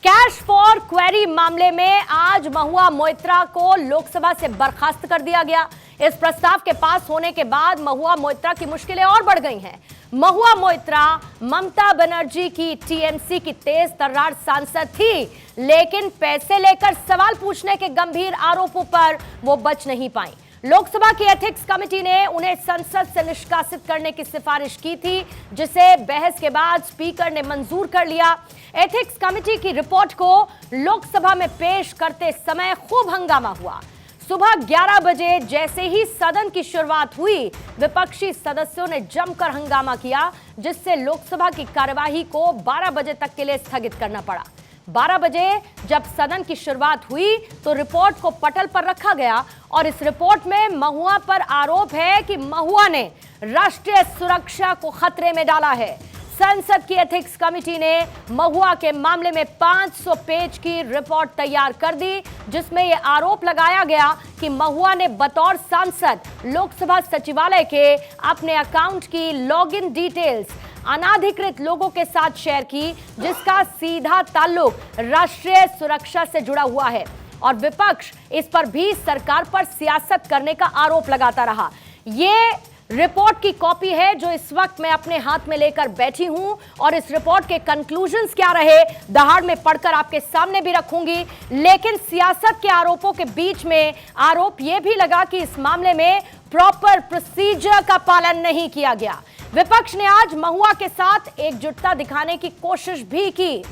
Cash for query मामले में आज महुआ मोइत्रा को लोकसभा से बर्खास्त कर दिया गया। इस प्रस्ताव के पास होने के बाद महुआ मोइत्रा की मुश्किलें और बढ़ गई हैं। महुआ मोइत्रा ममता बनर्जी की टीएमसी की तेज तर्रार सांसद थी, लेकिन पैसे लेकर सवाल पूछने के गंभीर आरोपों पर वो बच नहीं पाई। लोकसभा की एथिक्स कमेटी ने उन्हें संसद से निष्कासित करने की सिफारिश की थी, जिसे बहस के बाद स्पीकर ने मंजूर कर लिया। एथिक्स कमेटी की रिपोर्ट को लोकसभा में पेश करते समय खूब हंगामा हुआ। सुबह 11 बजे जैसे ही सदन की शुरुआत हुई, विपक्षी सदस्यों ने जमकर हंगामा किया, जिससे लोकसभा की कार्यवाही को 12 बजे तक के लिए स्थगित करना पड़ा। 12 बजे जब सदन की शुरुआत हुई तो रिपोर्ट को पटल पर रखा गया और इस रिपोर्ट में महुआ पर आरोप है कि महुआ ने राष्ट्रीय सुरक्षा को खतरे में डाला है। संसद की एथिक्स कमेटी ने महुआ के मामले में 500 पेज की रिपोर्ट तैयार कर दी, जिसमें यह आरोप लगाया गया कि महुआ ने बतौर सांसद लोकसभा सचिवालय के अपने अकाउंट की लॉगिन डिटेल्स अनाधिकृत लोगों के साथ शेयर की, जिसका सीधा ताल्लुक राष्ट्रीय सुरक्षा से जुड़ा हुआ है। और विपक्ष इस पर भी सरकार पर सियासत करने का आरोप लगाता रहा। ये रिपोर्ट की कॉपी है जो इस वक्त मैं अपने हाथ में लेकर बैठी हूं और इस रिपोर्ट के कंक्लूजन्स क्या रहे दहाड़ में पढ़कर आपके सामने भी रखूंगी। लेकिन सियासत के आरोपों के बीच में आरोप यह भी लगा कि इस मामले में प्रॉपर प्रोसीजर का पालन नहीं किया गया। विपक्ष ने आज महुआ के साथ एकजुटता दिखाने की कोशिश भी की।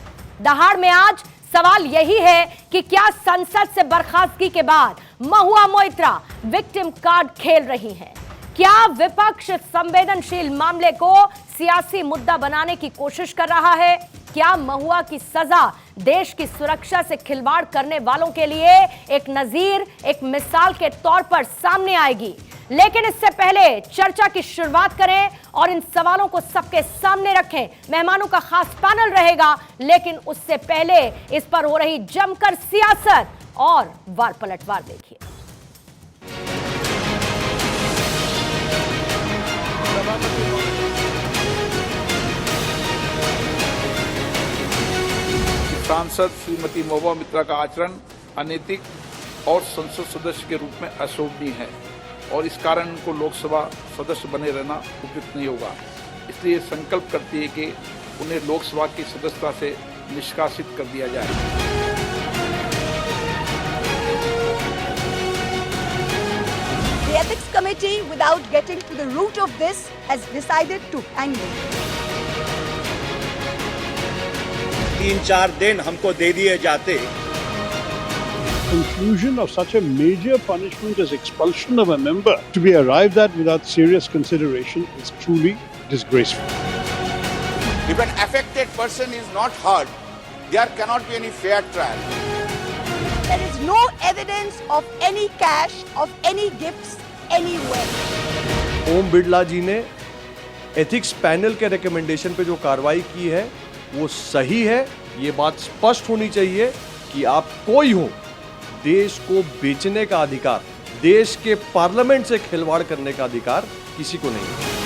दहाड़ में आज सवाल यही है कि क्या संसद से बर्खास्तगी के बाद महुआ मोइत्रा विक्टिम कार्ड खेल रही हैं? क्या विपक्ष संवेदनशील मामले को सियासी मुद्दा बनाने की कोशिश कर रहा है? क्या महुआ की सजा देश की सुरक्षा से खिलवाड़ करने वालों के लिए एक नजीर, एक मिसाल के तौर पर सामने आएगी? लेकिन इससे पहले चर्चा की शुरुआत करें और इन सवालों को सबके सामने रखें। मेहमानों का खास पैनल रहेगा, लेकिन उससे पहले इस पर हो रही जमकर सियासत और वार पलटवार देखिए। सांसद श्रीमती महुआ मोइत्रा का आचरण अनैतिक और संसद सदस्य के रूप में अशोभनीय है और इस कारण उनको लोकसभा सदस्य बने रहना उपयुक्त नहीं होगा। इसलिए संकल्प करती है कि उन्हें लोकसभा की सदस्यता से निष्कासित कर दिया जाए। The Ethics Committee, without getting to the root of this, has decided to hang him. 3-4 दिन हमको दे दिए जाते। Conclusion of such a major punishment as expulsion of a member to be arrived at without serious consideration is truly disgraceful. If an affected person is not heard, there cannot be any fair trial. There is no evidence of any cash, of any gifts anywhere. Om Birla जी ने ethics panel के recommendation पे जो कार्रवाई की है वो सही है। ये बात स्पष्ट होनी चाहिए कि आप कोई हो, देश को बेचने का अधिकार, देश के पार्लियामेंट से खिलवाड़ करने का अधिकार किसी को नहीं है।